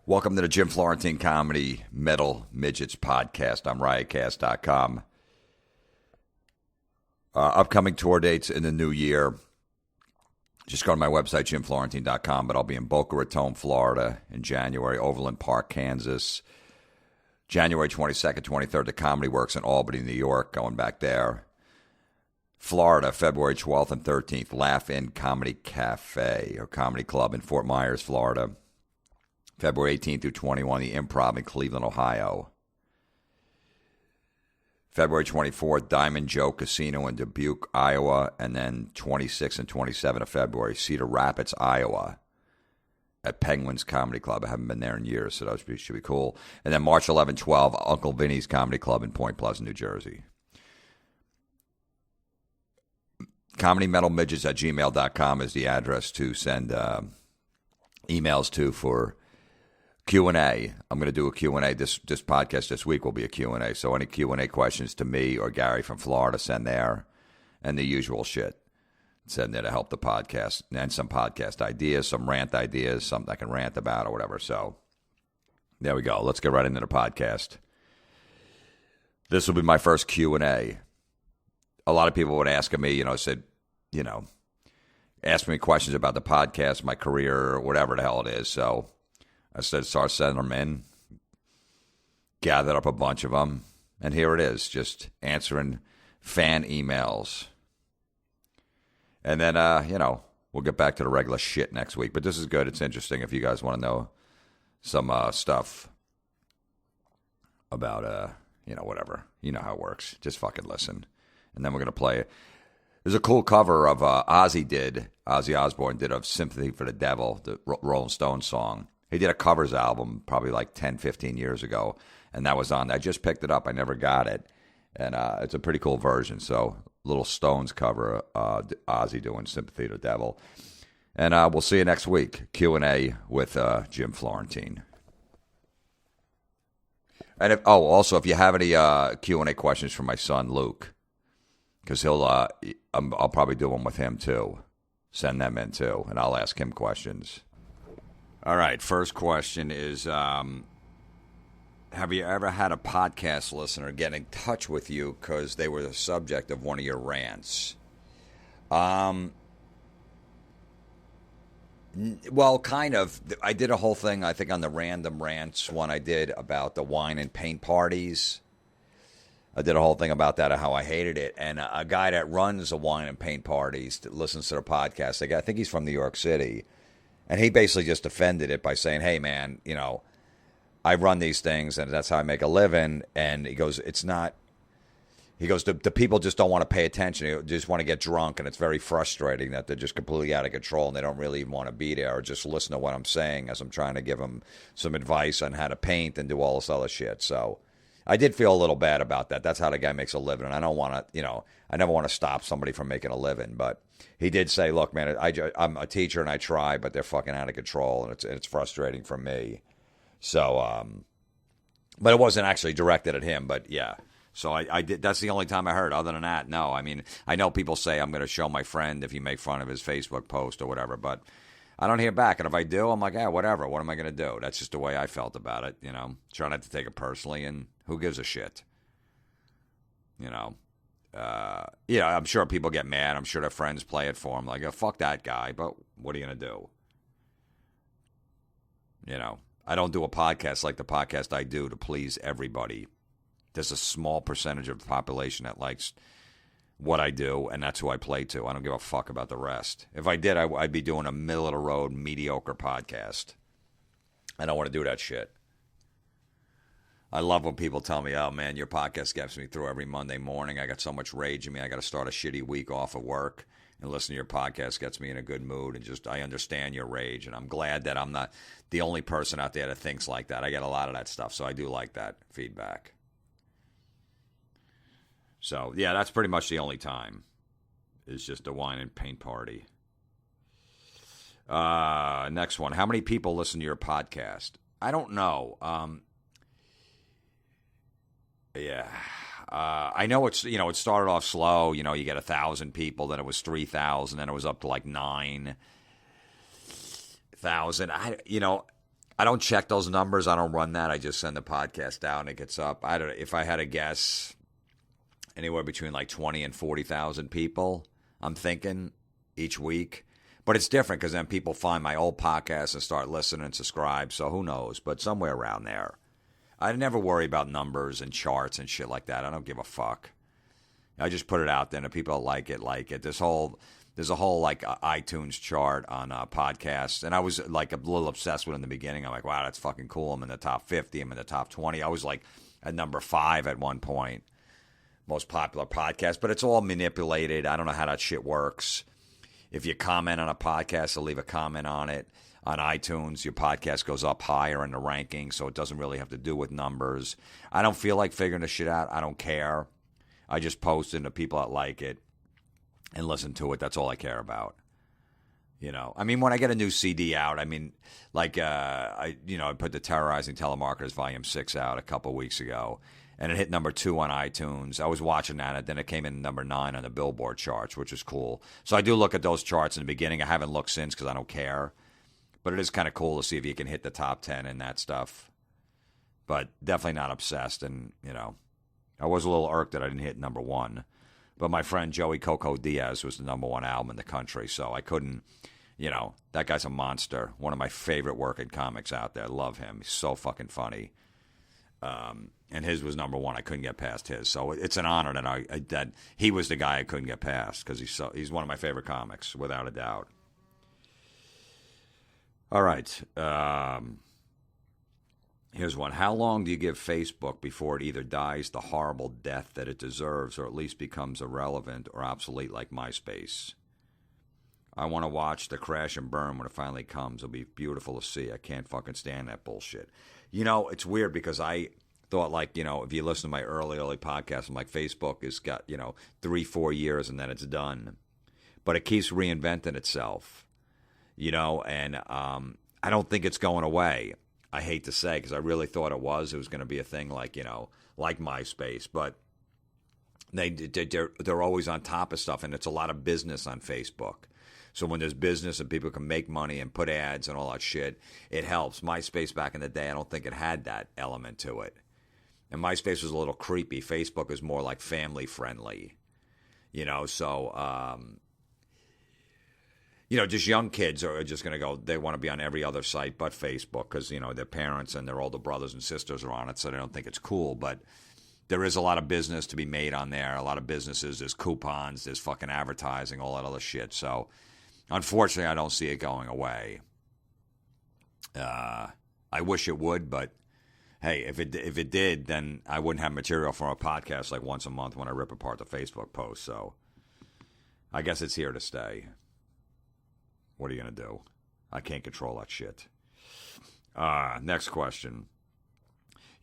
Welcome to the Jim Florentine Comedy Metal Midgets Podcast. I'm riotcast.com. Upcoming tour dates in the new year. Just go to my website, jimflorentine.com, but I'll be in Boca Raton, Florida in January, Overland Park, Kansas. January 22nd, 23rd, the Comedy Works in Albany, New York, going back there. Florida, February 12th and 13th, Laugh In Comedy Cafe or Comedy Club in Fort Myers, Florida. February 18th through 21, the Improv in Cleveland, Ohio. February 24th, Diamond Joe Casino in Dubuque, Iowa. And then 26th and 27th of February, Cedar Rapids, Iowa, at Penguins Comedy Club. I haven't been there in years, so that should be cool. And then March 11, 12, Uncle Vinny's Comedy Club in Point Pleasant, New Jersey. ComedyMetalMidgets@gmail.com is the address to send emails to for Q&A. I'm going to do a Q&A. This podcast this week will be a Q&A. So any Q&A questions to me or Gary from Florida, send there. And the usual shit. Send there to help the podcast. And some podcast ideas, some rant ideas, something I can rant about or whatever. So there we go. Let's get right into the podcast. This will be my first Q&A. A lot of people would ask me, ask me questions about the podcast, my career, or whatever the hell it is. So I said, start sending them in, gathered up a bunch of them, and here it is, just answering fan emails. And then, we'll get back to the regular shit next week. But this is good. It's interesting if you guys want to know some stuff about, whatever. You know how it works. Just fucking listen. And then we're going to play. There's a cool cover of Ozzy Osbourne did of Sympathy for the Devil, the Rolling Stones song. He did a covers album probably like 10, 15 years ago, and that was on. I just picked it up. I never got it, and it's a pretty cool version. So little Stones cover, Ozzy doing Sympathy to the Devil. And we'll see you next week. Q&A with Jim Florentine. And also, if you have any Q&A questions for my son, Luke, because I'll probably do one with him too. Send them in too, and I'll ask him questions. All right, first question is, have you ever had a podcast listener get in touch with you because they were the subject of one of your rants? Well, kind of. I did a whole thing, I think, on the Random Rants one I did about the wine and paint parties. I did a whole thing about that, how I hated it. And a guy that runs a wine and paint parties, that listens to the podcast, I think he's from New York City. And he basically just defended it by saying, hey, man, I run these things and that's how I make a living. And he goes, the people just don't want to pay attention. They just want to get drunk. And it's very frustrating that they're just completely out of control and they don't really even want to be there or just listen to what I'm saying as I'm trying to give them some advice on how to paint and do all this other shit. So I did feel a little bad about that. That's how the guy makes a living. And I don't want to, I never want to stop somebody from making a living. But he did say, look, man, I'm a teacher and I try, but they're fucking out of control. And it's frustrating for me. So, but it wasn't actually directed at him. But yeah, so I did. That's the only time I heard. Other than that, no. I mean, I know people say I'm going to show my friend if you make fun of his Facebook post or whatever. But I don't hear back. And if I do, I'm like, whatever. What am I going to do? That's just the way I felt about it. Try not to take it personally. And who gives a shit? I'm sure people get mad. I'm sure their friends play it for them. Like, fuck that guy. But what are you going to do? I don't do a podcast like the podcast I do to please everybody. There's a small percentage of the population that likes what I do, and that's who I play to. I don't give a fuck about the rest. If I did, I'd be doing a middle-of-the-road, mediocre podcast. I don't want to do that shit. I love when people tell me, oh, man, your podcast gets me through every Monday morning. I got so much rage in me. I got to start a shitty week off of work, and listen to your podcast gets me in a good mood, and just I understand your rage, and I'm glad that I'm not the only person out there that thinks like that. I get a lot of that stuff, so I do like that feedback. So, yeah, that's pretty much the only time. It's just a wine and paint party. Next one. How many people listen to your podcast? I don't know. I know it's, it started off slow. You get 1,000 people, then it was 3,000, then it was up to like 9,000. I don't check those numbers. I don't run that. I just send the podcast out and it gets up. I don't know. If I had to guess, anywhere between like 20 and 40,000 people, I'm thinking, each week. But it's different because then people find my old podcast and start listening and subscribe. So who knows? But somewhere around there. I never worry about numbers and charts and shit like that. I don't give a fuck. I just put it out there and if people like it, like it. There's a whole like iTunes chart on podcasts. And I was like a little obsessed with it in the beginning. I'm like, wow, that's fucking cool. I'm in the top 50. I'm in the top 20. I was like at number 5 at one point. Most popular podcast. But it's all manipulated. I don't know how that shit works. If you comment on a podcast or leave a comment on it on iTunes, your podcast goes up higher in the ranking, so it doesn't really have to do with numbers. I don't feel like figuring this shit out. I don't care. I just post it to people that like it and listen to it. That's all I care about. You know, I mean, when I get a new CD out, I mean, like, I put the Terrorizing Telemarketers Volume 6 out a couple weeks ago. And it hit number 2 on iTunes. I was watching that, and then it came in number 9 on the Billboard charts, which is cool. So I do look at those charts in the beginning. I haven't looked since because I don't care. But it is kind of cool to see if you can hit the top 10 and that stuff. But definitely not obsessed. And, I was a little irked that I didn't hit number 1. But my friend Joey Coco Diaz was the number 1 album in the country. So I couldn't, that guy's a monster. One of my favorite working comics out there. I love him. He's so fucking funny. And his was number 1. I couldn't get past his, so it's an honor that he was the guy I couldn't get past because he's one of my favorite comics without a doubt. All right, here's one. How long do you give Facebook before it either dies the horrible death that it deserves, or at least becomes irrelevant or obsolete like MySpace? I want to watch the crash and burn when it finally comes. It'll be beautiful to see. I can't fucking stand that bullshit. It's weird because I thought, like, if you listen to my early podcasts, I'm like, Facebook has got, 3-4 years and then it's done. But it keeps reinventing itself, and I don't think it's going away. I hate to say, because I really thought it was going to be a thing like, like MySpace. But they're always on top of stuff, and it's a lot of business on Facebook. So when there's business and people can make money and put ads and all that shit, it helps. MySpace back in the day, I don't think it had that element to it. And MySpace was a little creepy. Facebook is more like family friendly, so, just young kids are just going to go, they want to be on every other site but Facebook because, their parents and their older brothers and sisters are on it, so they don't think it's cool. But there is a lot of business to be made on there. A lot of businesses, there's coupons, there's fucking advertising, all that other shit. So, unfortunately, I don't see it going away. I wish it would, but hey, if it did, then I wouldn't have material for a podcast like once a month when I rip apart the Facebook post. So I guess it's here to stay. What are you going to do? I can't control that shit. Next question.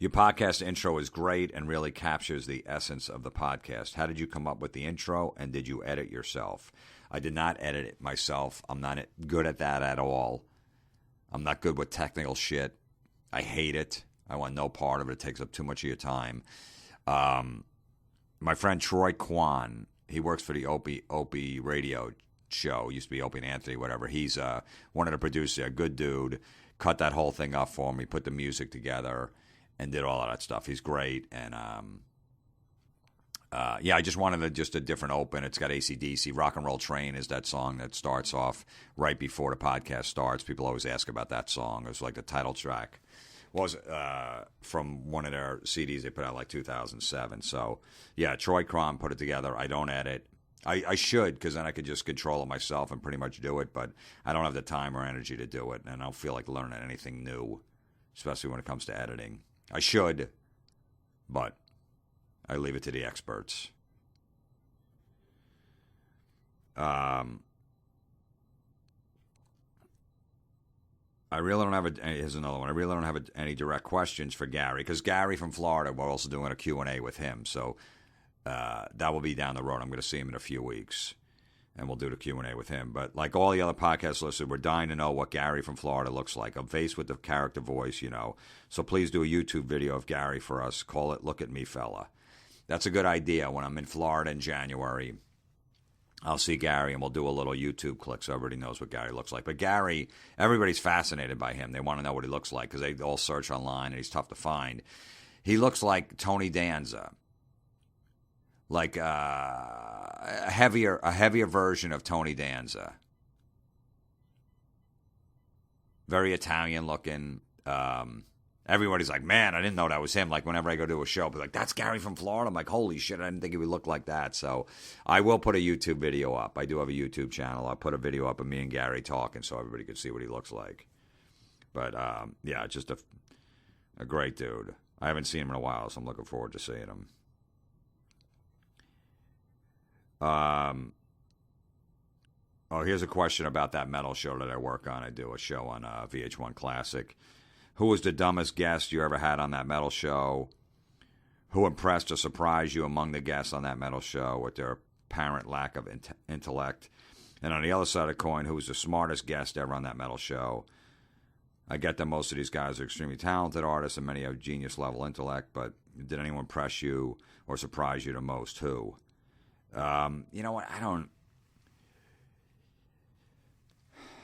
Your podcast intro is great and really captures the essence of the podcast. How did you come up with the intro, and did you edit yourself? I did not edit it myself. I'm not good at that at all. I'm not good with technical shit. I hate it. I want no part of it. It takes up too much of your time. My friend Troy Kwan, he works for the Opie radio show. Used to be Opie and Anthony, whatever. He's one of the producers, a good dude. Cut that whole thing up for me, put the music together, and did all of that stuff. He's great. And I just wanted just a different open. It's got AC/DC. Rock and Roll Train is that song that starts off right before the podcast starts. People always ask about that song. It was like the title track. Was from one of their CDs they put out like 2007. So, yeah, Troy Crom put it together. I don't edit. I should, because then I could just control it myself and pretty much do it, but I don't have the time or energy to do it, and I don't feel like learning anything new, especially when it comes to editing. I should, but I leave it to the experts. I really don't have here's another one. I really don't have any direct questions for Gary, because Gary from Florida, we're also doing a Q&A with him. So that will be down the road. I'm going to see him in a few weeks, and we'll do the Q&A with him. But like all the other podcast listeners, we're dying to know what Gary from Florida looks like. A face with the character voice, So please do a YouTube video of Gary for us. Call it Look at Me Fella. That's a good idea. When I'm in Florida in January, I'll see Gary and we'll do a little YouTube clip so everybody knows what Gary looks like. But Gary, everybody's fascinated by him. They want to know what he looks like because they all search online and he's tough to find. He looks like Tony Danza, like a heavier version of Tony Danza. Very Italian looking. Everybody's like, man, I didn't know that was him. Like, whenever I go to a show, but like, that's Gary from Florida. I'm like, holy shit, I didn't think he would look like that. So I will put a YouTube video up. I do have a YouTube channel. I'll put a video up of me and Gary talking so everybody can see what he looks like. But, yeah, just a great dude. I haven't seen him in a while, so I'm looking forward to seeing him. Oh, here's a question about that metal show that I work on. I do a show on VH1 Classic. Who was the dumbest guest you ever had on that metal show? Who impressed or surprised you among the guests on that metal show with their apparent lack of intellect? And on the other side of the coin, who was the smartest guest ever on that metal show? I get that most of these guys are extremely talented artists and many have genius-level intellect, but did anyone impress you or surprise you the most? Who? You know what? I don't...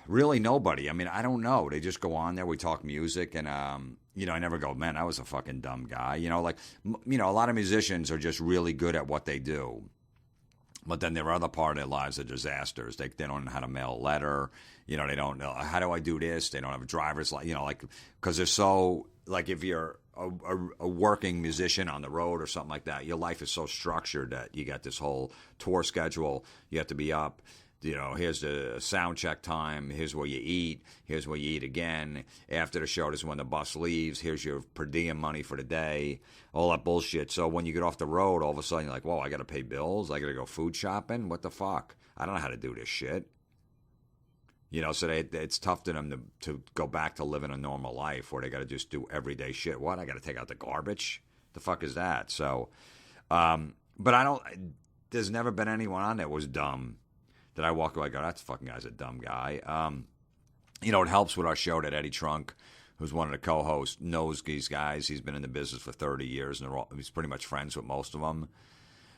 Really nobody. I mean, I don't know. They just go on there. We talk music, and I never go, man, that was a fucking dumb guy. A lot of musicians are just really good at what they do, but then their other part of their lives are disasters. They don't know how to mail a letter. They don't know how do I do this. They don't have a driver's license. Because they're so if you're a working musician on the road or something like that, your life is so structured that you got this whole tour schedule. You have to be up. Here's the sound check time. Here's where you eat. Here's where you eat again. After the show, this is when the bus leaves. Here's your per diem money for the day. All that bullshit. So when you get off the road, all of a sudden you're like, whoa, I got to pay bills. I got to go food shopping. What the fuck? I don't know how to do this shit. So it's tough to them to go back to living a normal life where they got to just do everyday shit. What? I got to take out the garbage? The fuck is that? So, but there's never been anyone on that was dumb. That I walk away and go, that fucking guy's a dumb guy. It helps with our show that Eddie Trunk, who's one of the co-hosts, knows these guys. He's been in the business for 30 years, and he's pretty much friends with most of them.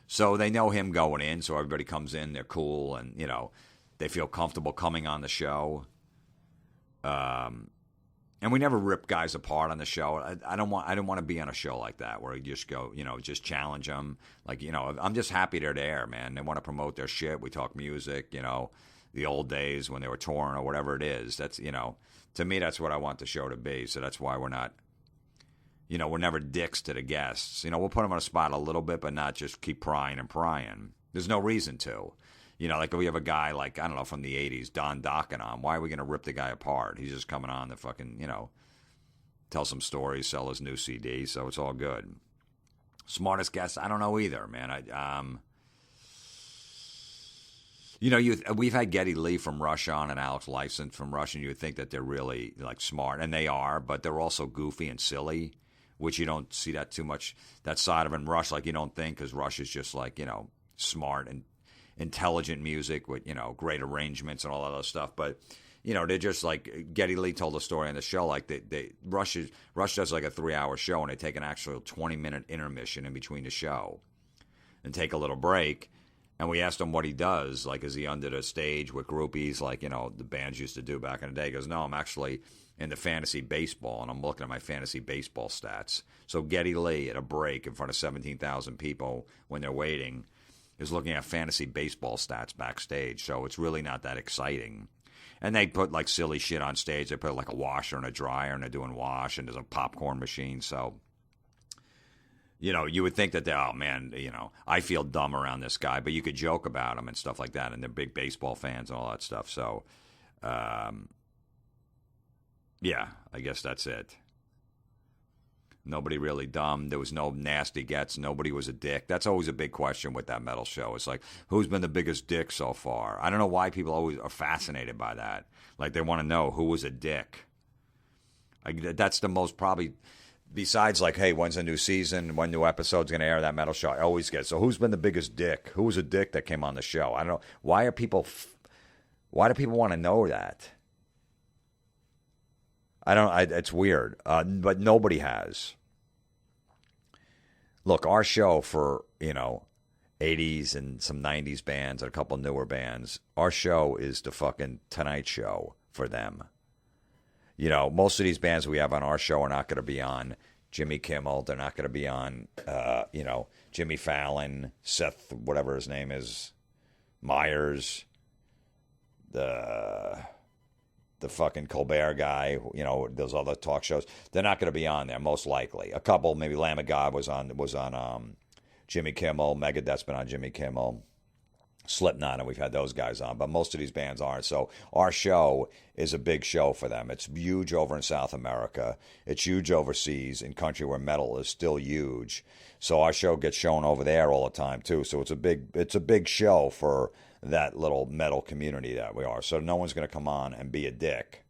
So they know him going in, so everybody comes in, they're cool, and, they feel comfortable coming on the show. And we never rip guys apart on the show. I don't want to be on a show like that where you just go, just challenge them. I'm just happy they're there, man. They want to promote their shit. We talk music, the old days when they were touring or whatever it is. That's, to me, that's what I want the show to be. So that's why we're not, we're never dicks to the guests. We'll put them on a spot a little bit, but not just keep prying and prying. There's no reason to. If we have a guy like, I don't know, from the 80s, Don Dokken on, why are we going to rip the guy apart? He's just coming on to fucking, tell some stories, sell his new CD, so it's all good. Smartest guest, I don't know either, man. We've had Geddy Lee from Rush on and Alex Lifeson from Rush, and you would think that they're really, smart, and they are, but they're also goofy and silly, which you don't see that too much, that side of it in Rush, you don't think, because Rush is just, smart and intelligent music with, great arrangements and all that other stuff. But, they're just Geddy Lee told a story on the show, Rush does a 3-hour show and they take an actual 20-minute intermission in between the show and take a little break. And we asked him what he does. Is he under the stage with groupies the bands used to do back in the day? He goes, no, I'm actually into fantasy baseball and I'm looking at my fantasy baseball stats. So Geddy Lee at a break in front of 17,000 people when they're waiting is looking at fantasy baseball stats backstage, so it's really not that exciting. And they put, silly shit on stage. They put, a washer and a dryer, and they're doing wash, and there's a popcorn machine, so, you would think that oh, man, I feel dumb around this guy, but you could joke about him and stuff like that, and they're big baseball fans and all that stuff, so, yeah, I guess that's it. Nobody really dumb. There was no nasty gets. Nobody was a dick. That's always a big question with that metal show. It's who's been the biggest dick so far? I don't know why people always are fascinated by that. They want to know who was a dick. That's the most probably, besides hey, when's a new season? When new episode's going to air? That metal show I always get. So who's been the biggest dick? Who was a dick that came on the show? I don't know. Why do people want to know that? It's weird. But nobody has. Look, our show for, 80s and some 90s bands and a couple newer bands. Our show is the fucking Tonight Show for them. You know, most of these bands we have on our show are not going to be on Jimmy Kimmel. They're not going to be on, Jimmy Fallon, Seth, whatever his name is, Myers, the fucking Colbert guy, those other talk shows. They're not going to be on there, most likely. A couple, maybe Lamb of God was on Jimmy Kimmel. Megadeth's been on Jimmy Kimmel. Slipknot, and we've had those guys on, but most of these bands aren't. So our show is a big show for them. It's huge over in South America. It's huge overseas in country where metal is still huge. So our show gets shown over there all the time too. So it's a big show for that little metal community that we are. So no one's going to come on and be a dick.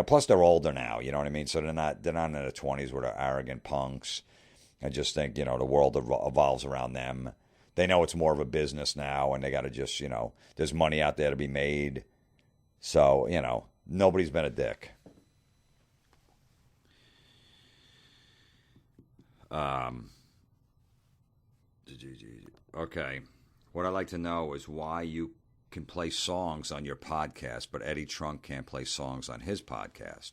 Plus they're older now, you know what I mean? So they're not in their 20s where they're arrogant punks. I just think, the world evolves around them. They know it's more of a business now, and they got to just, there's money out there to be made. So, nobody's been a dick. Okay. What I'd like to know is why you can play songs on your podcast, but Eddie Trunk can't play songs on his podcast.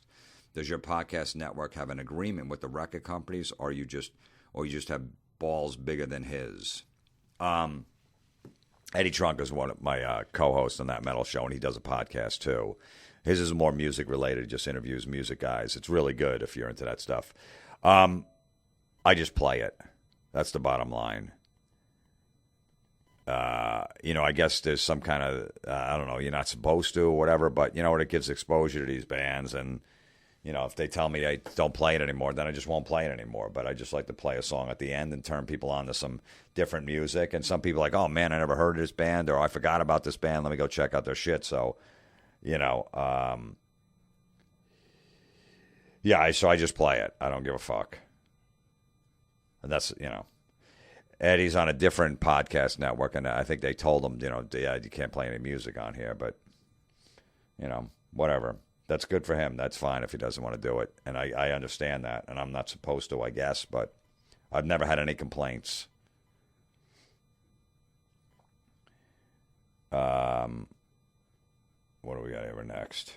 Does your podcast network have an agreement with the record companies, or you just have balls bigger than his? Eddie Trunk is one of my co-hosts on that metal show, and he does a podcast too. His is more music related, just interviews music guys. It's really good if you're into that stuff. I just play it. That's the bottom line. I guess there's some kind of, I don't know, you're not supposed to or whatever, but it gives exposure to these bands. And, if they tell me I don't play it anymore, then I just won't play it anymore. But I just like to play a song at the end and turn people on to some different music. And some people are like, oh, man, I never heard of this band, or I forgot about this band. Let me go check out their shit. So, so I just play it. I don't give a fuck. And that's, Eddie's on a different podcast network, and I think they told him, you can't play any music on here, but, whatever. That's good for him. That's fine if he doesn't want to do it. And I understand that, and I'm not supposed to, I guess, but I've never had any complaints. What do we got here next?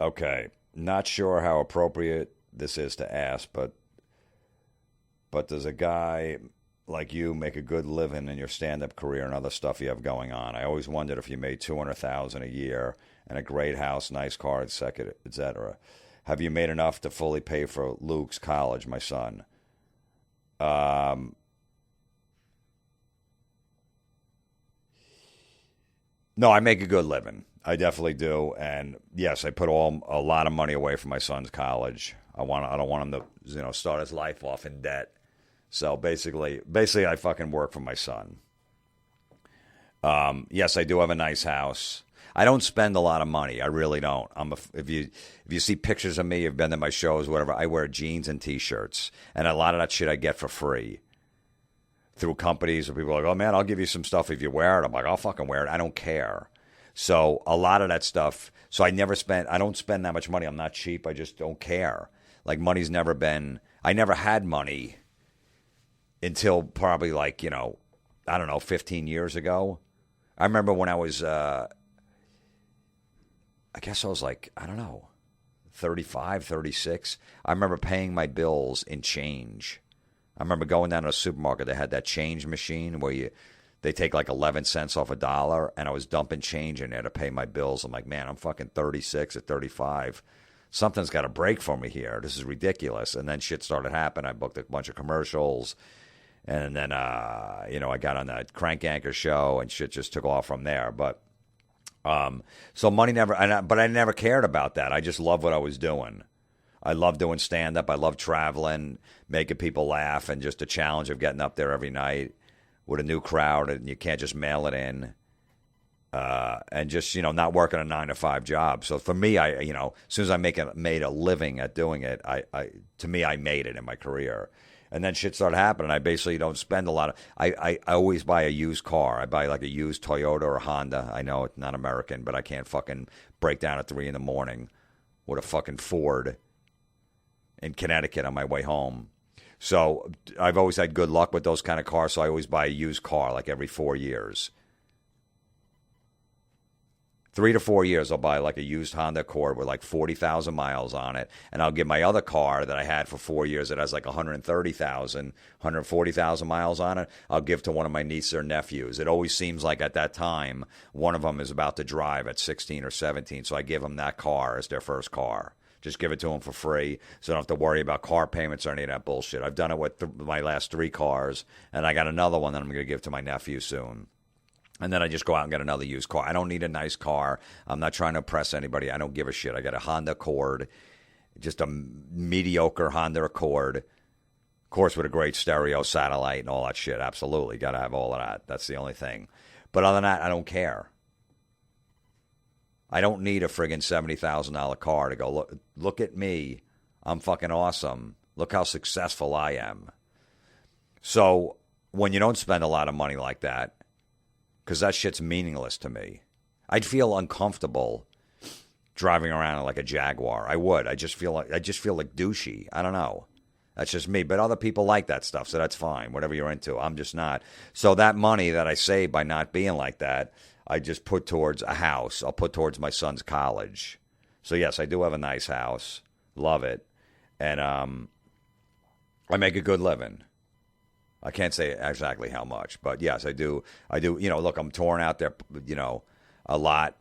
Okay. Not sure how appropriate this is to ask, but does a guy like you make a good living in your stand-up career and other stuff you have going on? I always wondered if you made $200,000 a year and a great house, nice car, etc. Have you made enough to fully pay for Luke's college, my son? No, I make a good living. I definitely do, and yes, I put a lot of money away for my son's college. I don't want him to, start his life off in debt. So basically, I fucking work for my son. Yes, I do have a nice house. I don't spend a lot of money. I really don't. If you see pictures of me, you've been to my shows, whatever. I wear jeans and t-shirts, and a lot of that shit I get for free through companies. Where people are like, "Oh man, I'll give you some stuff if you wear it." I'm like, "I'll fucking wear it. I don't care." So a lot of that stuff. So I don't spend that much money. I'm not cheap. I just don't care. Like money's never been. I never had money until probably 15 years ago. I remember when I was, I guess I was 35, 36. I remember paying my bills in change. I remember going down to a supermarket. They had that change machine where they take 11 cents off a dollar, and I was dumping change in there to pay my bills. I'm like, man, I'm fucking 36 at 35. Something's got to break for me here. This is ridiculous. And then shit started happening. I booked a bunch of commercials. And then, I got on that Crank Anchor show, and shit just took off from there. But so money but I never cared about that. I just loved what I was doing. I love doing stand-up. I love traveling, making people laugh, and just the challenge of getting up there every night with a new crowd, and you can't just mail it in. And just, not working a 9-to-5 job. So for me, as soon as I made a living at doing it, I made it in my career. And then shit started happening. I basically don't spend a lot of. I always buy a used car. I buy a used Toyota or Honda. I know it's not American, but I can't fucking break down at 3 a.m. with a fucking Ford in Connecticut on my way home. So I've always had good luck with those kind of cars, so I always buy a used car like every 4 years. 3 to 4 years, I'll buy like a used Honda Accord with like 40,000 miles on it, and I'll give my other car that I had for 4 years that has like 130,000, 140,000 miles on it, I'll give to one of my nieces or nephews. It always seems like at that time, one of them is about to drive at 16 or 17, so I give them that car as their first car. Just give it to them for free, so I don't have to worry about car payments or any of that bullshit. I've done it with my last 3 cars, and I got another one that I'm going to give to my nephew soon. And then I just go out and get another used car. I don't need a nice car. I'm not trying to impress anybody. I don't give a shit. I got a Honda Accord, just a mediocre Honda Accord. Of course, with a great stereo, satellite, and all that shit. Absolutely. Got to have all of that. That's the only thing. But other than that, I don't care. I don't need a friggin' $70,000 car to go, look at me. I'm fucking awesome. Look how successful I am. So when you don't spend a lot of money like that, because that shit's meaningless to me, I'd feel uncomfortable driving around like a Jaguar. I would. I just feel like douchey. I don't know. That's just me. But other people like that stuff, so that's fine. Whatever you're into. I'm just not. So that money that I save by not being like that, I just put towards a house. I'll put towards my son's college. So yes, I do have a nice house. Love it. And I make a good living. I can't say exactly how much, but yes, I do. You know, look, I'm touring out there, you know, a lot,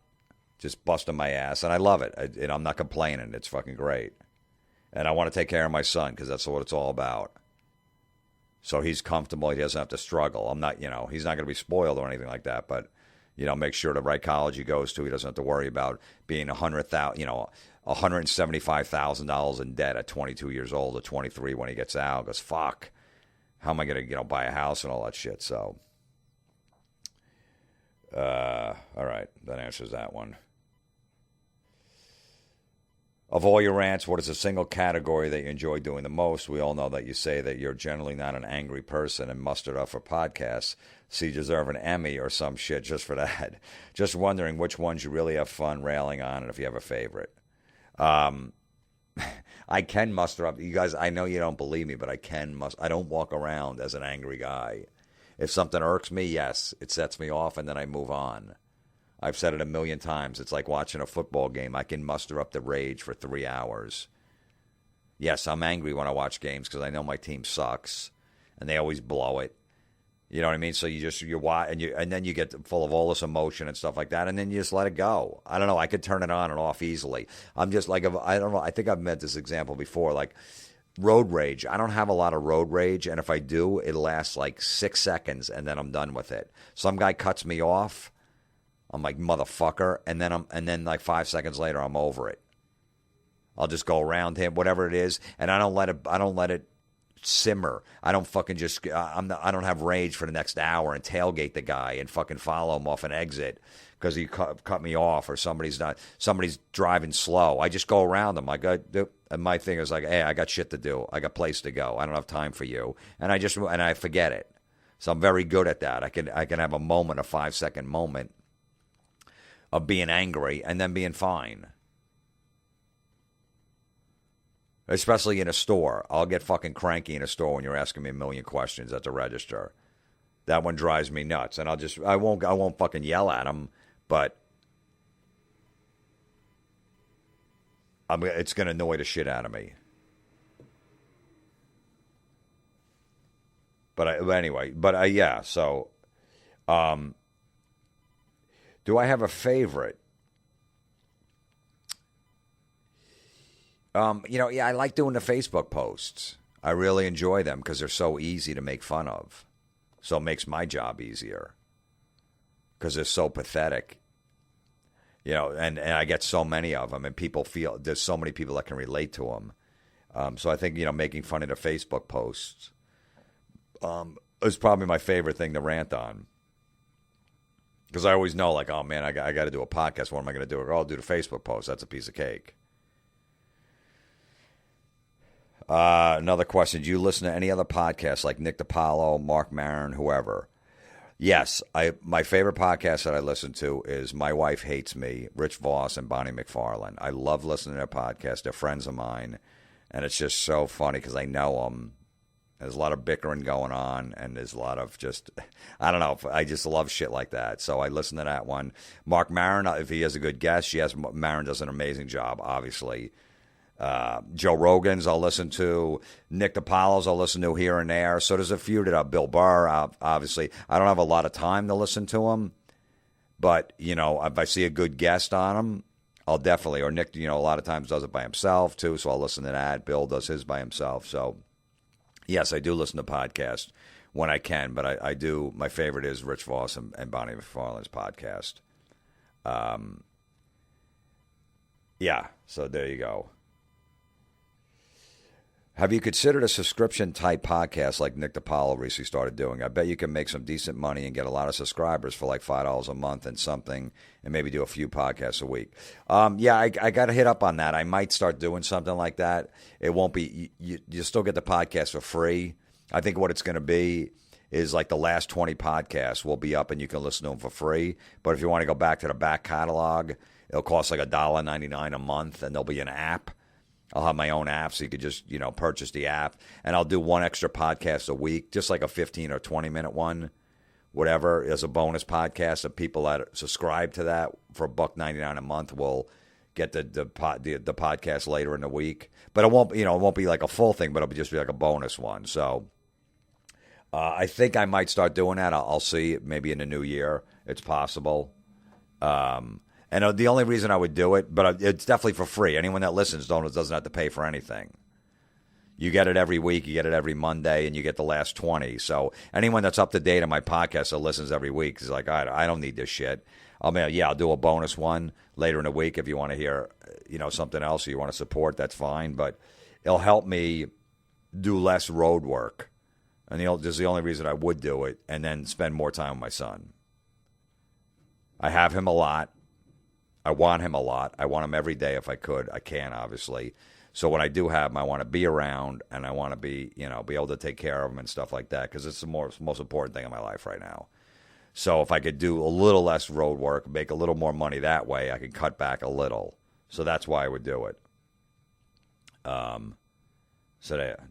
just busting my ass, and I love it. And I'm not complaining. It's fucking great. And I want to take care of my son because that's what it's all about. So he's comfortable. He doesn't have to struggle. I'm not, you know, he's not going to be spoiled or anything like that, but, you know, make sure the right college he goes to, he doesn't have to worry about being $175,000 in debt at 22 years old or 23 when he gets out. Because fuck, how am I going to, you know, buy a house and all that shit? So, all right, that answers that one. Of all your rants, what is a single category that you enjoy doing the most? We all know that you say that you're generally not an angry person and mustered up for podcasts, so you deserve an Emmy or some shit just for that. Just wondering which ones you really have fun railing on and if you have a favorite. I can muster up. You guys, I know you don't believe me, but I don't walk around as an angry guy. If something irks me, yes, it sets me off and then I move on. I've said it a million times. It's like watching a football game. I can muster up the rage for 3 hours. Yes, I'm angry when I watch games because I know my team sucks and they always blow it. You know what I mean? So you watch and then you get full of all this emotion and stuff like that, and then you just let it go. I don't know. I could turn it on and off easily. I'm just like, I don't know. I think I've met this example before. Like road rage. I don't have a lot of road rage, and if I do, it lasts like 6 seconds, and then I'm done with it. Some guy cuts me off. I'm like, motherfucker, and then like 5 seconds later, I'm over it. I'll just go around him, whatever it is, and I don't let it simmer. I don't fucking just. I don't have rage for the next hour and tailgate the guy and fucking follow him off an exit because he cut me off or somebody's driving slow. I just go around them. And my thing is like, hey, I got shit to do. I got place to go. I don't have time for you, and I forget it. So I'm very good at that. I can have a 5-second moment of being angry and then being fine. Especially in a store. I'll get fucking cranky in a store when you're asking me a million questions at the register. That one drives me nuts. And I won't fucking yell at them, but it's going to annoy the shit out of me. Yeah, so do I have a favorite? I like doing the Facebook posts. I really enjoy them because they're so easy to make fun of. So it makes my job easier because they're so pathetic. You know, and I get so many of them, and people feel there's so many people that can relate to them. So I think, making fun of the Facebook posts is probably my favorite thing to rant on. Because I always know, like, oh, man, I got to do a podcast. What am I going to do? I'll do the Facebook post. That's a piece of cake. Another question. Do you listen to any other podcasts like Nick DiPaolo, Mark Maron, whoever? Yes. My favorite podcast that I listen to is My Wife Hates Me, Rich Voss, and Bonnie McFarlane. I love listening to their podcast. They're friends of mine. And it's just so funny because I know them. There's a lot of bickering going on, and there's a lot of just, I don't know. I just love shit like that. So I listen to that one. Mark Maron, if he has a good guest, yes, Maron does an amazing job, obviously. Joe Rogan's I'll listen to. Nick DiPaolo's I'll listen to here and there. So there's a few that Bill Burr, obviously. I don't have a lot of time to listen to him, but, if I see a good guest on him, I'll definitely, or Nick, a lot of times does it by himself too, so I'll listen to that. Bill does his by himself. So, yes, I do listen to podcasts when I can, but I do, my favorite is Rich Voss and Bonnie McFarlane's podcast. Yeah, so there you go. Have you considered a subscription-type podcast like Nick DiPaolo recently started doing? I bet you can make some decent money and get a lot of subscribers for like $5 a month and something, and maybe do a few podcasts a week. Yeah, I got to hit up on that. I might start doing something like that. It won't be you still get the podcast for free. I think what it's going to be is like the last 20 podcasts will be up and you can listen to them for free. But if you want to go back to the back catalog, it'll cost like $1.99 a month, and there'll be an app. I'll have my own app, so you could just, purchase the app. And I'll do one extra podcast a week, just like a 15 or 20-minute one, whatever, as a bonus podcast. Of people that subscribe to that for $1.99 a month will get the podcast later in the week. But it won't be like a full thing, but it'll just be like a bonus one. So I think I might start doing that. I'll see. Maybe in the new year, it's possible. And the only reason I would do it, but it's definitely for free. Anyone that listens doesn't have to pay for anything. You get it every week. You get it every Monday, and you get the last 20. So anyone that's up to date on my podcast that listens every week is like, I don't need this shit. I'll do a bonus one later in the week if you want to hear, something else or you want to support. That's fine, but it'll help me do less road work, and this is the only reason I would do it, and then spend more time with my son. I have him a lot. I want him a lot. I want him every day if I could. I can, obviously. So when I do have him, I want to be around, and I want to be able to take care of him and stuff like that, because it's the most important thing in my life right now. So if I could do a little less road work, make a little more money that way, I can cut back a little. So that's why I would do it. So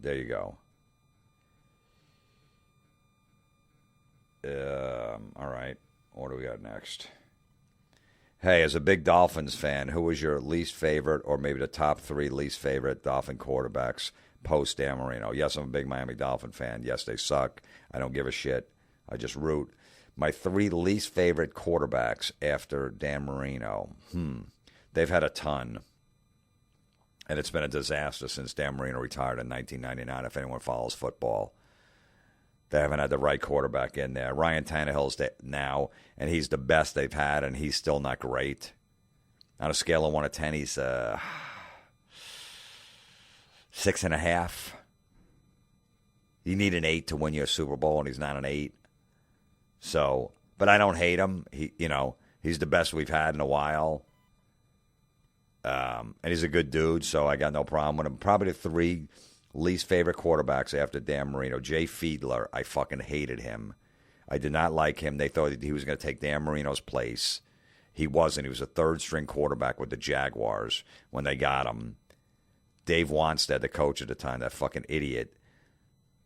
there you go. All right. What do we got next? Hey, as a big Dolphins fan, who was your least favorite, or maybe the top 3 least favorite Dolphin quarterbacks post Dan Marino? Yes, I'm a big Miami Dolphin fan. Yes, they suck. I don't give a shit. I just root. My 3 least favorite quarterbacks after Dan Marino. They've had a ton. And it's been a disaster since Dan Marino retired in 1999, if anyone follows football. They haven't had the right quarterback in there. Ryan Tannehill's now, and he's the best they've had, and he's still not great. On a scale of 1 to 10, he's 6.5. You need an 8 to win your Super Bowl, and he's not an 8. So, but I don't hate him. He's the best we've had in a while. And he's a good dude, so I got no problem with him. Probably the 3 least favorite quarterbacks after Dan Marino. Jay Fiedler, I fucking hated him. I did not like him. They thought he was going to take Dan Marino's place. He wasn't. He was a third-string quarterback with the Jaguars when they got him. Dave Wanstead, the coach at the time, that fucking idiot,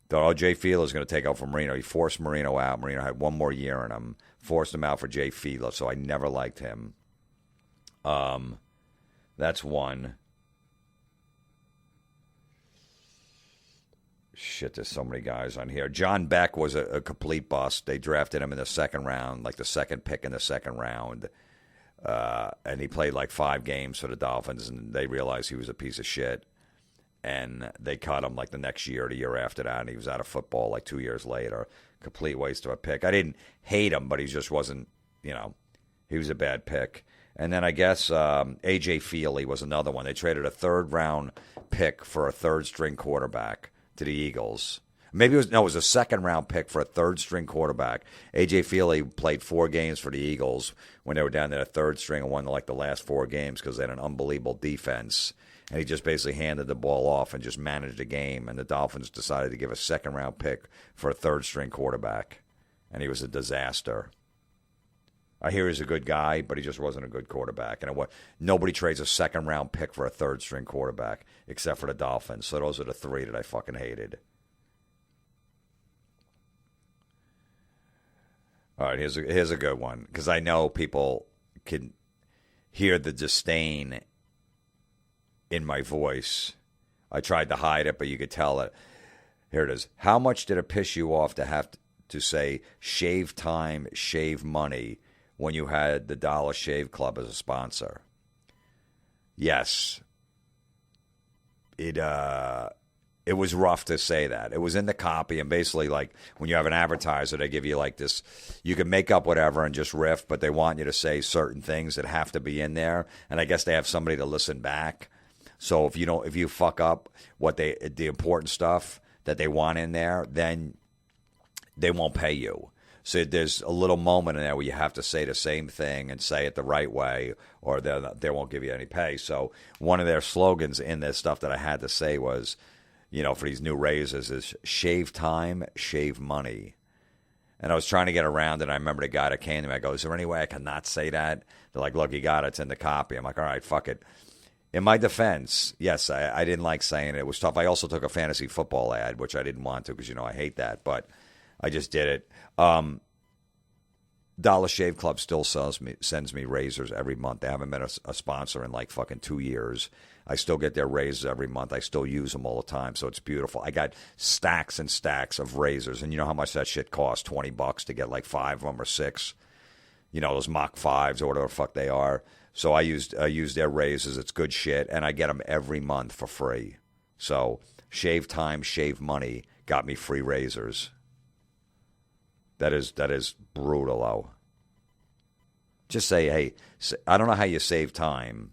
thought, Jay Fiedler's going to take out for Marino. He forced Marino out. Marino had 1 more year in him. Forced him out for Jay Fiedler, so I never liked him. That's one. Shit, there's so many guys on here. John Beck was a complete bust. They drafted him in the second round, like the second pick in the second round. And he played like 5 games for the Dolphins, and they realized he was a piece of shit. And they cut him like the next year or the year after that, and he was out of football like 2 years later. Complete waste of a pick. I didn't hate him, but he just wasn't, he was a bad pick. And then I guess A.J. Feely was another one. They traded a third-round pick for a third-string quarterback to the Eagles. Maybe it was a second-round pick for a third-string quarterback. A.J. Feely played 4 games for the Eagles when they were down there at third string and won like the last 4 games because they had an unbelievable defense. And he just basically handed the ball off and just managed the game. And the Dolphins decided to give a second-round pick for a third-string quarterback. And he was a disaster. I hear he's a good guy, but he just wasn't a good quarterback. And nobody trades a second-round pick for a third-string quarterback except for the Dolphins. So those are the 3 that I fucking hated. All right, here's a good one because I know people can hear the disdain in my voice. I tried to hide it, but you could tell it. Here it is. How much did it piss you off to have to say shave time, shave money when you had the Dollar Shave Club as a sponsor? Yes. It was rough to say that. It was in the copy, and basically, like, when you have an advertiser, they give you, like, this, you can make up whatever and just riff, but they want you to say certain things that have to be in there, and I guess they have somebody to listen back. So if you fuck up the important stuff that they want in there, then they won't pay you. So there's a little moment in there where you have to say the same thing and say it the right way, or they won't give you any pay. So one of their slogans in this stuff that I had to say was, for these new raises is shave time, shave money. And I was trying to get around it. And I remember the guy that came to me. I go, is there any way I cannot say that? They're like, look, you got it. It's in the copy. I'm like, all right, fuck it. In my defense, yes, I didn't like saying it. It was tough. I also took a fantasy football ad, which I didn't want to because, I hate that. But I just did it. Dollar Shave Club still sends me razors every month. They haven't been a sponsor in like fucking 2 years. I still get their razors every month. I still use them all the time, so it's beautiful. I got stacks and stacks of razors, and you know how much that shit costs? $20 to get like 5 of them or 6. Those Mach 5s or whatever the fuck they are. So I use their razors. It's good shit, and I get them every month for free. So shave time, shave money got me free razors. That is brutal, though. Just say, hey, I don't know how you save time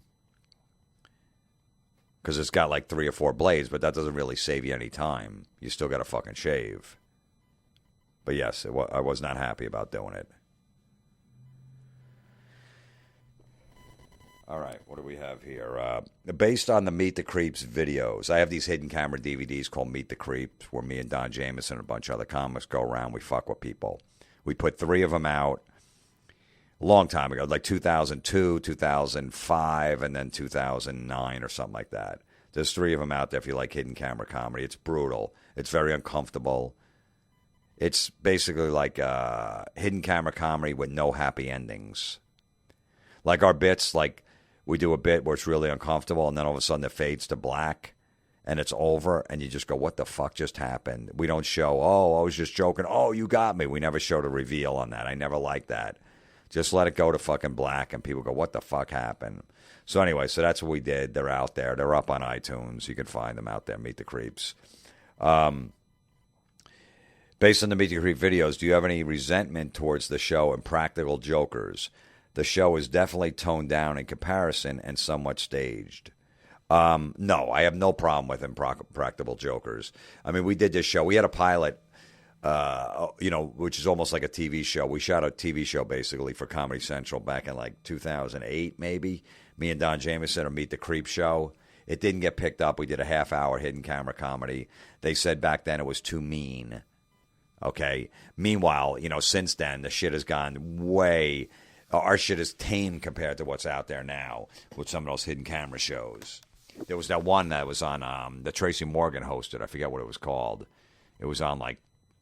because it's got like 3 or 4 blades, but that doesn't really save you any time. You still got to fucking shave. But yes, I was not happy about doing it. All right, what do we have here? Based on the Meet the Creeps videos, I have these hidden camera DVDs called Meet the Creeps, where me and Don Jameson and a bunch of other comics go around. We fuck with people. We put 3 of them out a long time ago, like 2002, 2005, and then 2009 or something like that. There's 3 of them out there if you like hidden camera comedy. It's brutal. It's very uncomfortable. It's basically like hidden camera comedy with no happy endings. Like our bits, like we do a bit where it's really uncomfortable, and then all of a sudden it fades to black, and it's over, and you just go, what the fuck just happened? We don't show, I was just joking. Oh, you got me. We never showed a reveal on that. I never liked that. Just let it go to fucking black, and people go, what the fuck happened? So anyway, so that's what we did. They're out there. They're up on iTunes. You can find them out there, Meet the Creeps. Based on the Meet the Creep videos, do you have any resentment towards the show and Practical Jokers? The show is definitely toned down in comparison and somewhat staged. No, I have no problem with Impractical Jokers. I mean, we did this show. We had a pilot, which is almost like a TV show. We shot a TV show basically for Comedy Central back in like 2008, maybe. Me and Don Jameson or Meet the Creep show. It didn't get picked up. We did a half-hour hidden camera comedy. They said back then it was too mean. Okay. Meanwhile, since then, the shit has gone way... Our shit is tame compared to what's out there now with some of those hidden camera shows. There was that one that was on that Tracy Morgan hosted. I forget what it was called. It was on like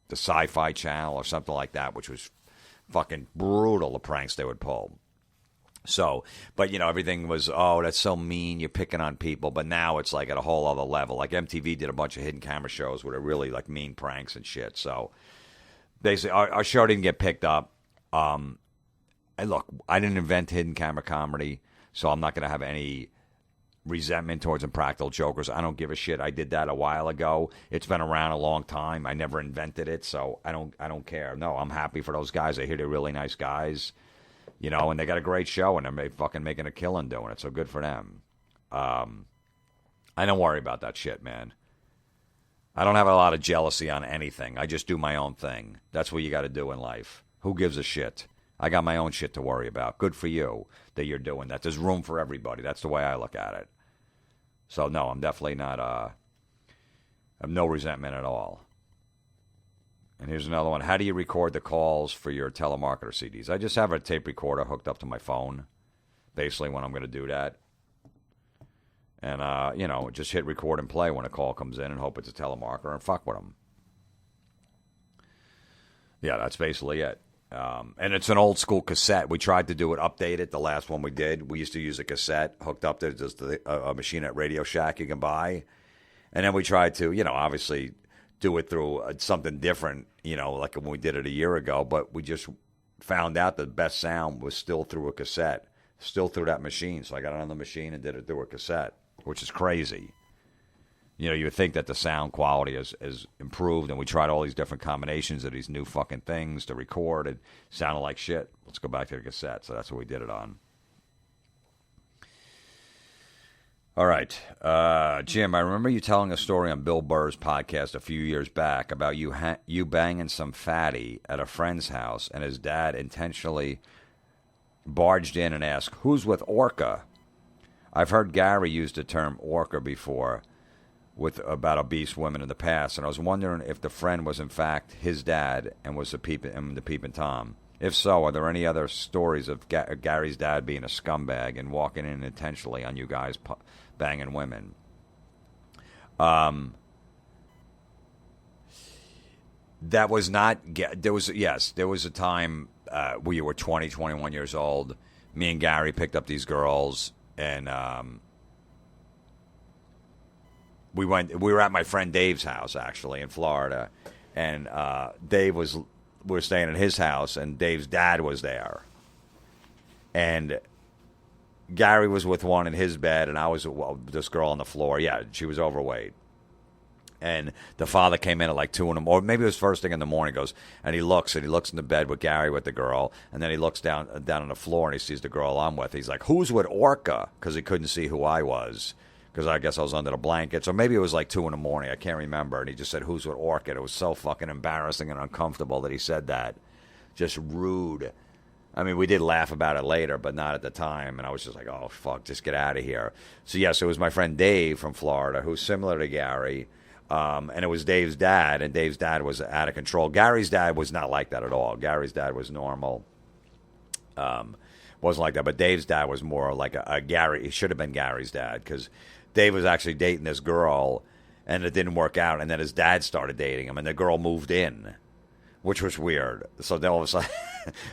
the Sci-Fi Channel or something like that, which was fucking brutal, the pranks they would pull. So, but everything was, that's so mean, you're picking on people. But now it's like at a whole other level. Like MTV did a bunch of hidden camera shows where they're really like mean pranks and shit. So basically, our show didn't get picked up. And look, I didn't invent hidden camera comedy, so I'm not going to have any resentment towards Impractical Jokers. I don't give a shit. I did that a while ago. It's been around a long time. I never invented it, so I don't care. No, I'm happy for those guys. I hear they're really nice guys, and they got a great show, and they're fucking making a killing doing it, so good for them. I don't worry about that shit, man. I don't have a lot of jealousy on anything. I just do my own thing. That's what you got to do in life. Who gives a shit? I got my own shit to worry about. Good for you that you're doing that. There's room for everybody. That's the way I look at it. So, no, I'm definitely not, I have no resentment at all. And here's another one. How do you record the calls for your telemarketer CDs? I just have a tape recorder hooked up to my phone, basically, when I'm going to do that. And, just hit record and play when a call comes in and hope it's a telemarketer and fuck with them. Yeah, that's basically it. And it's an old school cassette. We tried to do it, update it. The last one we did, we used to use a cassette hooked up to just a machine at Radio Shack you can buy. And then we tried to, obviously do it through something different, like when we did it a year ago. But we just found out the best sound was still through a cassette, still through that machine. So I got it on the machine and did it through a cassette, which is crazy. You would think that the sound quality has improved, and we tried all these different combinations of these new fucking things to record. It sounded like shit. Let's go back to the cassette. So that's what we did it on. All right. Jim, I remember you telling a story on Bill Burr's podcast a few years back about you banging some fatty at a friend's house, and his dad intentionally barged in and asked, "Who's with Orca?" I've heard Gary use the term Orca before about obese women in the past, and I was wondering if the friend was in fact his dad and was the peeping Tom. If so, are there any other stories of Gary's dad being a scumbag and walking in intentionally on you guys banging women? That was not. There was a time where you were 20, 21 years old. Me and Gary picked up these girls, and we were at my friend Dave's house, actually, in Florida, and we were staying at his house, and Dave's dad was there, and Gary was with one in his bed, and I was this girl on the floor. Yeah, she was overweight, and the father came in at like 2 in the morning, or maybe it was first thing in the morning. Goes and he looks in the bed with Gary with the girl, and then he looks down on the floor and he sees the girl I'm with. He's like, "Who's with Orca?" Because he couldn't see who I was. Because I guess I was under the blankets. Or maybe it was like 2 in the morning. I can't remember. And he just said, "Who's with Orchid?" It was so fucking embarrassing and uncomfortable that he said that. Just rude. I mean, we did laugh about it later, but not at the time. And I was just like, oh, fuck, just get out of here. So, yes, it was my friend Dave from Florida, who's similar to Gary. And it was Dave's dad, and Dave's dad was out of control. Gary's dad was not like that at all. Gary's dad was normal. Wasn't like that. But Dave's dad was more like a Gary. He should have been Gary's dad, because Dave was actually dating this girl, and it didn't work out. And then his dad started dating him, and the girl moved in, which was weird. So then all of a sudden,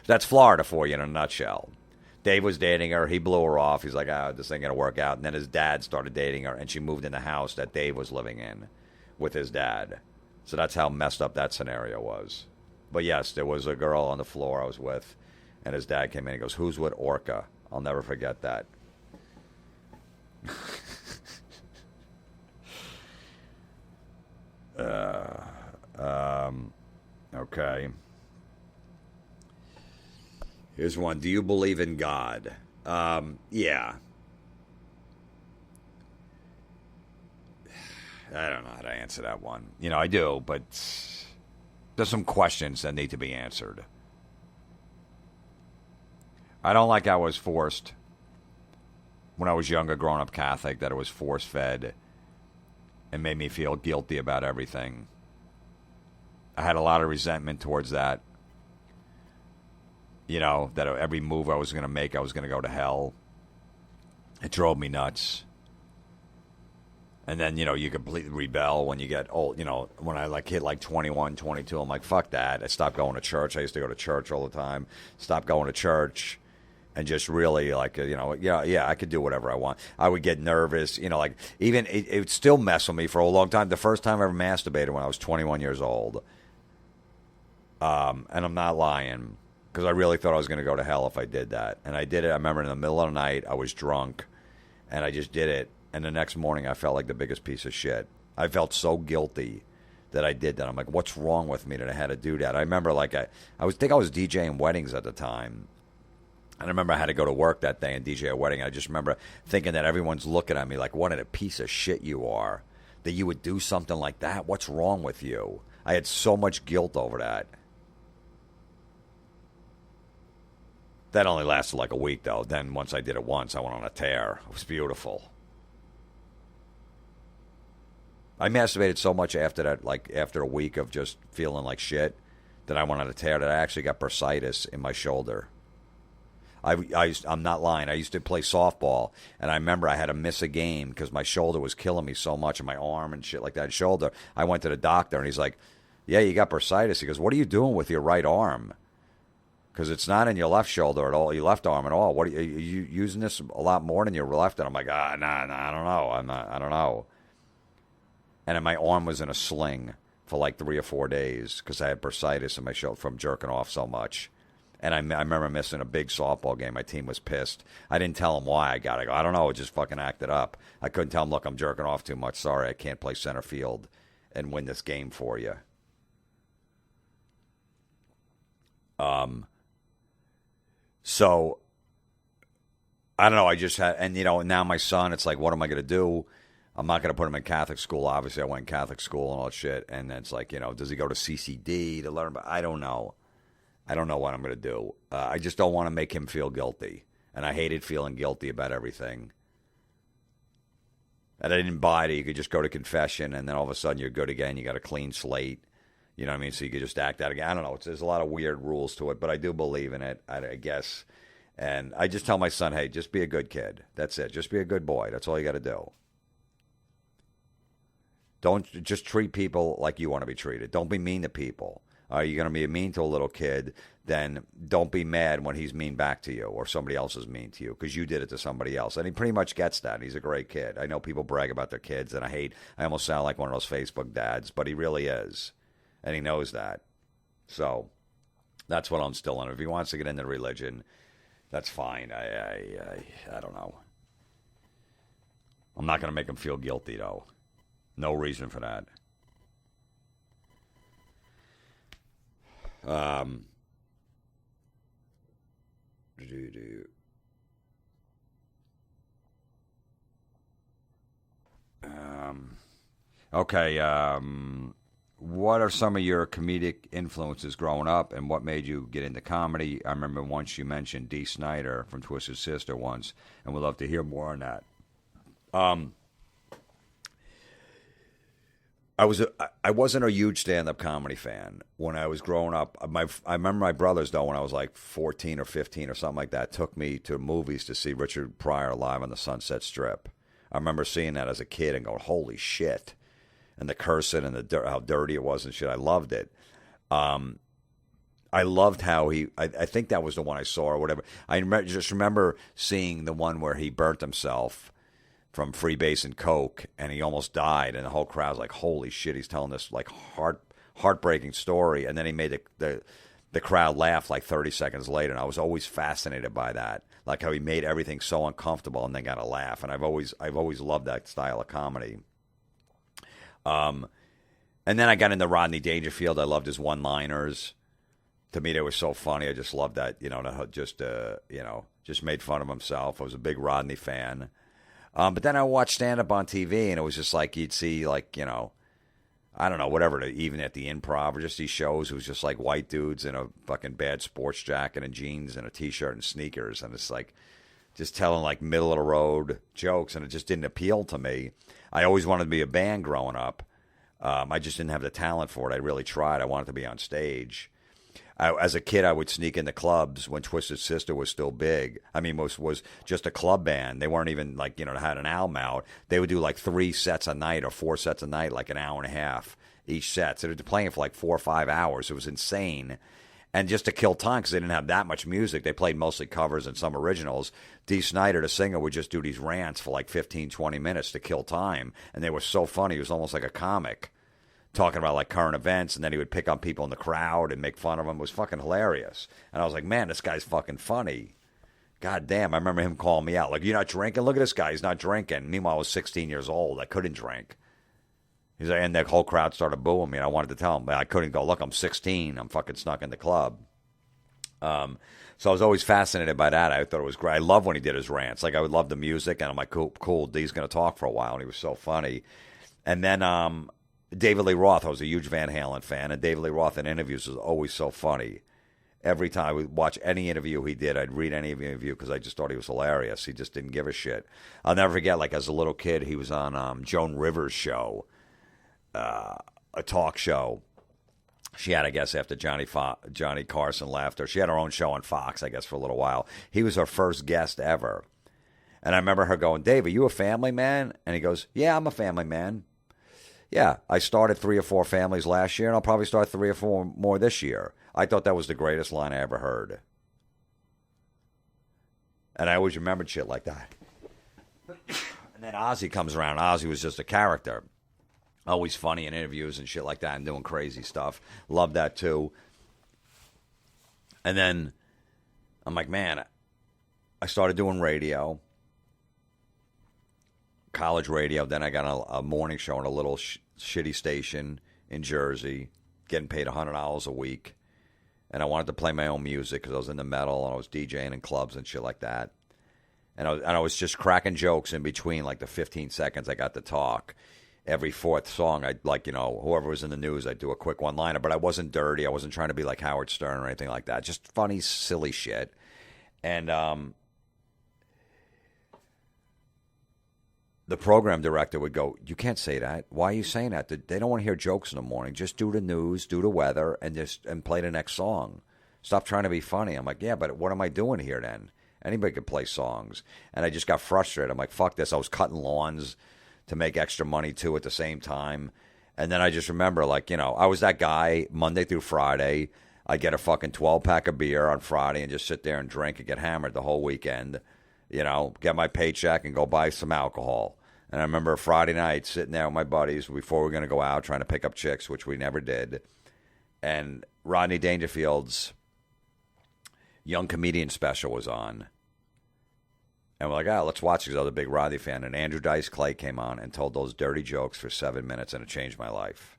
that's Florida for you in a nutshell. Dave was dating her. He blew her off. He's like, this ain't going to work out. And then his dad started dating her, and she moved in the house that Dave was living in with his dad. So that's how messed up that scenario was. But yes, there was a girl on the floor I was with, and his dad came in and goes, "Who's with Orca?" I'll never forget that. Okay. Here's one. Do you believe in God? Yeah. I don't know how to answer that one. I do, but there's some questions that need to be answered. I don't like I was forced, when I was younger, growing up Catholic, that it was force-fed and made me feel guilty about everything. I had a lot of resentment towards that. That every move I was going to make, I was going to go to hell. It drove me nuts. And then, you completely rebel when you get old. When I hit 21, 22, I'm like, fuck that. I stopped going to church. I used to go to church all the time. Stopped going to church. And just really, I could do whatever I want. I would get nervous, even it would still mess with me for a long time. The first time I ever masturbated when I was 21 years old. And I'm not lying, because I really thought I was going to go to hell if I did that. And I did it. I remember in the middle of the night, I was drunk, and I just did it. And the next morning, I felt like the biggest piece of shit. I felt so guilty that I did that. I'm like, what's wrong with me that I had to do that? I remember, I was DJing weddings at the time. And I remember I had to go to work that day and DJ a wedding. I just remember thinking that everyone's looking at me like, what a piece of shit you are, that you would do something like that. What's wrong with you? I had so much guilt over that. That only lasted like a week, though. Then once I did it once, I went on a tear. It was beautiful. I masturbated so much after that, after a week of just feeling like shit, that I went on a tear, that I actually got bursitis in my shoulder. I'm not lying. I used to play softball, and I remember I had to miss a game because my shoulder was killing me so much, and my arm and shit like that, shoulder. I went to the doctor, and he's like, yeah, you got bursitis. He goes, what are you doing with your right arm? because it's not in your left shoulder at all, your left arm at all. What are you using this a lot more than your left? And I'm like, nah, I don't know. I don't know. And then my arm was in a sling for like 3 or 4 days because I had bursitis in my shoulder from jerking off so much. And I remember missing a big softball game. My team was pissed. I didn't tell them why I got it. I don't know. It just fucking acted up. I couldn't tell them, look, I'm jerking off too much. Sorry, I can't play center field and win this game for you. So, I don't know. I just had, and now my son, it's like, what am I going to do? I'm not going to put him in Catholic school. Obviously, I went in Catholic school and all that shit. And it's like, does he go to CCD to learn? I don't know. I don't know what I'm going to do. I just don't want to make him feel guilty. And I hated feeling guilty about everything. And I didn't buy it. You could just go to confession, and then all of a sudden you're good again. You got a clean slate. You know what I mean? So you could just act out again. I don't know. There's a lot of weird rules to it, but I do believe in it, I guess. And I just tell my son, hey, just be a good kid. That's it. Just be a good boy. That's all you got to do. Don't just treat people like you want to be treated. Don't be mean to people. Are you going to be mean to a little kid? Then don't be mad when he's mean back to you or somebody else is mean to you because you did it to somebody else. And he pretty much gets that. He's a great kid. I know people brag about their kids, and I almost sound like one of those Facebook dads, but he really is. And he knows that. So that's what I'm still on. If he wants to get into religion, that's fine. I don't know. I'm not going to make him feel guilty, though. No reason for that. Okay. What are some of your comedic influences growing up, and what made you get into comedy? I remember once you mentioned Dee Snider from Twisted Sister once, and we'd love to hear more on that. I wasn't a huge stand-up comedy fan when I was growing up. I remember my brothers, though, when I was like 14 or 15 or something like that, took me to movies to see Richard Pryor live on the Sunset Strip. I remember seeing that as a kid and going, holy shit. And the cursing and how dirty it was and shit. I loved it. I loved how I think that was the one I saw or whatever. Just remember seeing the one where he burnt himself from freebase and coke, and he almost died, and the whole crowd's like, holy shit, he's telling this like heartbreaking story, and then he made the crowd laugh like 30 seconds later, and I was always fascinated by that, like how he made everything so uncomfortable and then got a laugh, and I've always loved that style of comedy. And then I got into Rodney Dangerfield. I loved his one-liners. To me, they were so funny. I just loved that, just made fun of himself. I was a big Rodney fan. But then I watched stand-up on TV, and it was just like you'd see, like, I don't know, whatever, even at the Improv or just these shows, it was just like white dudes in a fucking bad sports jacket and jeans and a T-shirt and sneakers. And it's like just telling, like, middle-of-the-road jokes, and it just didn't appeal to me. I always wanted to be a band growing up. I just didn't have the talent for it. I really tried. I wanted to be on stage. As a kid, I would sneak into clubs when Twisted Sister was still big. I mean, was just a club band. They weren't even like, had an album out. They would do like 3 sets a night or 4 sets a night, like an hour and a half each set. So they'd be playing for like 4 or 5 hours. It was insane. And just to kill time, because they didn't have that much music, they played mostly covers and some originals. Dee Snider, the singer, would just do these rants for like 15, 20 minutes to kill time. And they were so funny. He was almost like a comic, talking about like current events, and then he would pick on people in the crowd and make fun of them. It was fucking hilarious. And I was like, man, this guy's fucking funny. God damn, I remember him calling me out. Like, you're not drinking? Look at this guy. He's not drinking. Meanwhile, I was 16 years old. I couldn't drink. He's like, and the whole crowd started booing me, and I wanted to tell him, but I couldn't go, look, I'm 16. I'm fucking snuck in the club. So I was always fascinated by that. I thought it was great. I love when he did his rants. Like, I would love the music, and I'm like, cool, Dee's going to talk for a while, and he was so funny. And then David Lee Roth, I was a huge Van Halen fan, and David Lee Roth in interviews was always so funny. Every time I would watch any interview he did, I'd read any interview because I just thought he was hilarious. He just didn't give a shit. I'll never forget, like, as a little kid, he was on Joan Rivers' show, a talk show. She had, I guess, after Johnny Carson left her. She had her own show on Fox, I guess, for a little while. He was her first guest ever. And I remember her going, Dave, are you a family man? And he goes, yeah, I'm a family man. Yeah, I started 3 or 4 families last year, and I'll probably start 3 or 4 more this year. I thought that was the greatest line I ever heard. And I always remembered shit like that. And then Ozzy comes around. Ozzy was just a character. Always funny in interviews and shit like that and doing crazy stuff. Loved that too. And then I'm like, man, I started doing radio. College radio. Then I got a morning show on a little shitty station in Jersey, getting paid $100 a week. And I wanted to play my own music because I was into metal and I was DJing in clubs and shit like that. And I was just cracking jokes in between, like the 15 seconds I got to talk. Every fourth song, I'd like, whoever was in the news, I'd do a quick one-liner. But I wasn't dirty. I wasn't trying to be like Howard Stern or anything like that. Just funny, silly shit. And the program director would go, you can't say that. Why are you saying that? They don't want to hear jokes in the morning. Just do the news, do the weather, and play the next song. Stop trying to be funny. I'm like, yeah, but what am I doing here then? Anybody could play songs. And I just got frustrated. I'm like, fuck this. I was cutting lawns to make extra money, too, at the same time. And then I just remember, like, I was that guy Monday through Friday. I'd get a fucking 12-pack of beer on Friday and just sit there and drink and get hammered the whole weekend. Get my paycheck and go buy some alcohol. And I remember Friday night sitting there with my buddies before we were going to go out trying to pick up chicks, which we never did. And Rodney Dangerfield's Young Comedian special was on. And we're like, let's watch because I was a big Rodney fan. And Andrew Dice Clay came on and told those dirty jokes for 7 minutes, and it changed my life.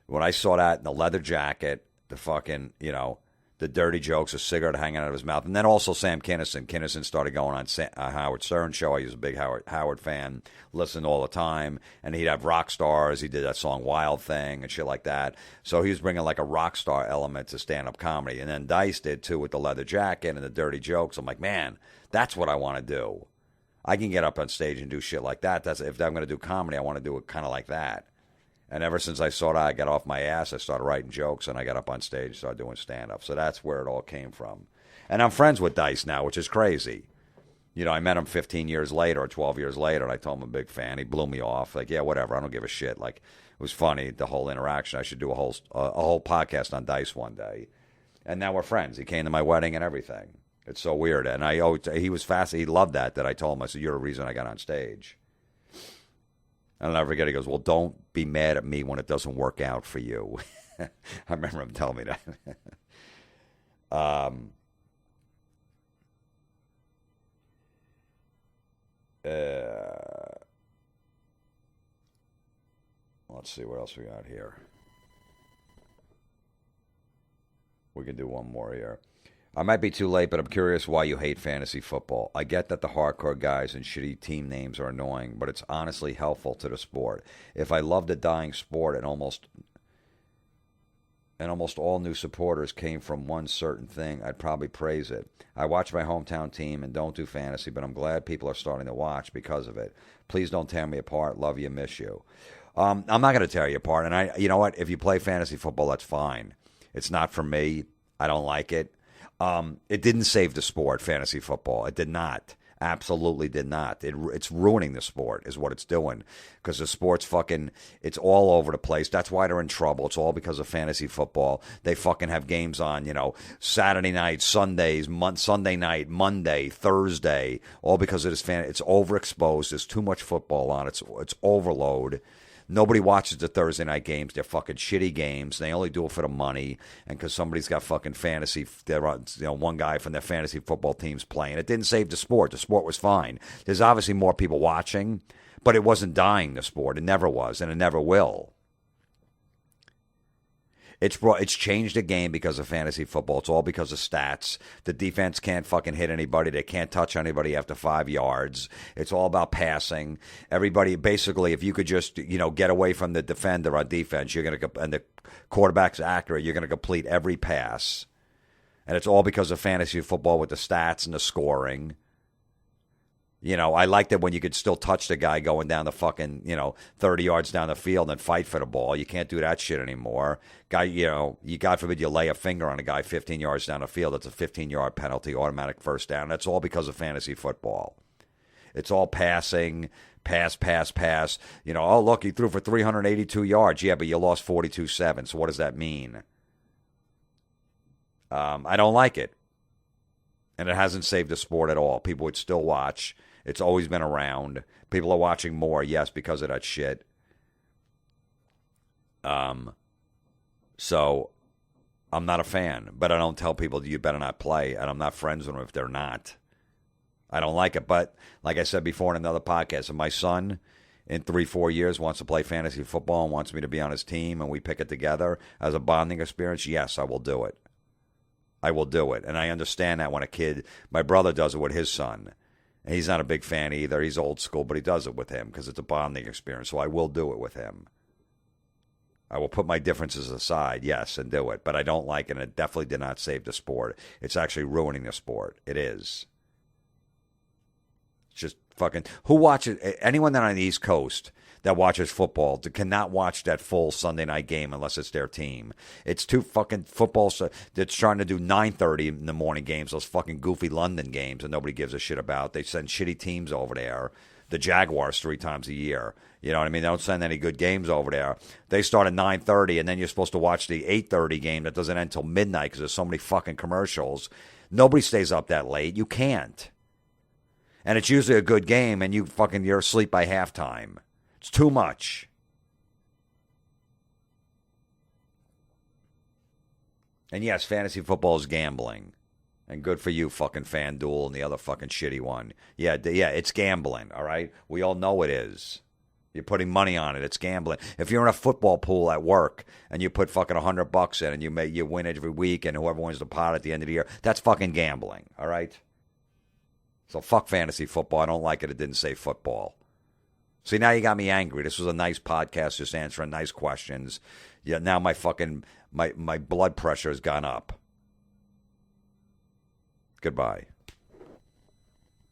When I saw that in the leather jacket, the fucking, the dirty jokes, a cigarette hanging out of his mouth. And then also Sam Kinison. Kinison started going on Howard Stern show. I was a big Howard fan, listened all the time. And he'd have rock stars. He did that song Wild Thing and shit like that. So he was bringing like a rock star element to stand-up comedy. And then Dice did too with the leather jacket and the dirty jokes. I'm like, man, that's what I want to do. I can get up on stage and do shit like that. If I'm going to do comedy, I want to do it kind of like that. And ever since I saw that, I got off my ass. I started writing jokes, and I got up on stage and started doing stand-up. So that's where it all came from. And I'm friends with Dice now, which is crazy. I met him 15 years later or 12 years later, and I told him I'm a big fan. He blew me off. Like, yeah, whatever. I don't give a shit. Like, it was funny, the whole interaction. I should do a whole podcast on Dice one day. And now we're friends. He came to my wedding and everything. It's so weird. And he was fascinated. He loved that I told him. I said, you're the reason I got on stage. I'll never forget. He goes, well, don't be mad at me when it doesn't work out for you. I remember him telling me that. Let's see what else we got here. We can do one more here. I might be too late, but I'm curious why you hate fantasy football. I get that the hardcore guys and shitty team names are annoying, but it's honestly helpful to the sport. If I loved a dying sport and almost all new supporters came from one certain thing, I'd probably praise it. I watch my hometown team and don't do fantasy, but I'm glad people are starting to watch because of it. Please don't tear me apart. Love you, miss you. I'm not going to tear you apart. And you know what? If you play fantasy football, that's fine. It's not for me. I don't like it. It didn't save the sport, fantasy football. It did not. Absolutely did not. It's ruining the sport is what it's doing because the sport's it's all over the place. That's why they're in trouble. It's all because of fantasy football. They fucking have games on, Saturday night, Sundays, Sunday night, Monday, Thursday, all because of this it's overexposed. There's too much football on. It's overload. Nobody watches the Thursday night games. They're fucking shitty games. They only do it for the money and because somebody's got fucking fantasy. One guy from their fantasy football team's playing. It didn't save the sport. The sport was fine. There's obviously more people watching, but it wasn't dying the sport. It never was, and it never will. It's changed the game because of fantasy football. It's all because of stats. The defense can't fucking hit anybody. They can't touch anybody after 5 yards. It's all about passing. Everybody, basically, if you could just, get away from the defender on defense, and the quarterback's accurate, you're going to complete every pass. And it's all because of fantasy football with the stats and the scoring. I liked it when you could still touch the guy going down the fucking, 30 yards down the field and fight for the ball. You can't do that shit anymore. Guy, God forbid you lay a finger on a guy 15 yards down the field. That's a 15-yard penalty, automatic first down. That's all because of fantasy football. It's all passing, pass. You know, oh, look, he threw for 382 yards. Yeah, but you lost 42-7. So what does that mean? I don't like it. And it hasn't saved the sport at all. People would still watch. It's always been around. People are watching more, yes, because of that shit. So I'm not a fan, but I don't tell people you better not play, and I'm not friends with them if they're not. I don't like it, but like I said before in another podcast, if my son in 3-4 years wants to play fantasy football and wants me to be on his team and we pick it together as a bonding experience, yes, I will do it. I will do it. And I understand that when a kid, my brother does it with his son. And he's not a big fan either. He's old school, but he does it with him because it's a bonding experience. So I will do it with him. I will put my differences aside, yes, and do it. But I don't like it, and it definitely did not save the sport. It's actually ruining the sport. It is. It's just fucking... Who watches... Anyone that on the East Coast that watches football cannot watch that full Sunday night game unless it's their team. It's too fucking football... That's trying to do 9:30 in the morning games, those fucking goofy London games that nobody gives a shit about. They send shitty teams over there. The Jaguars 3 times a year. You know what I mean? They don't send any good games over there. They start at 9:30, and then you're supposed to watch the 8:30 game that doesn't end until midnight because there's so many fucking commercials. Nobody stays up that late. You can't. And it's usually a good game, and you're asleep by halftime. It's too much. And yes, fantasy football is gambling. And good for you, fucking FanDuel and the other fucking shitty one. Yeah, it's gambling, all right? We all know it is. You're putting money on it. It's gambling. If you're in a football pool at work and you put fucking $100 in and you win every week and whoever wins the pot at the end of the year, that's fucking gambling, all right? So fuck fantasy football. I don't like it. It didn't say football. See, now you got me angry. This was a nice podcast just answering nice questions. Yeah, now my fucking, my blood pressure has gone up. Goodbye.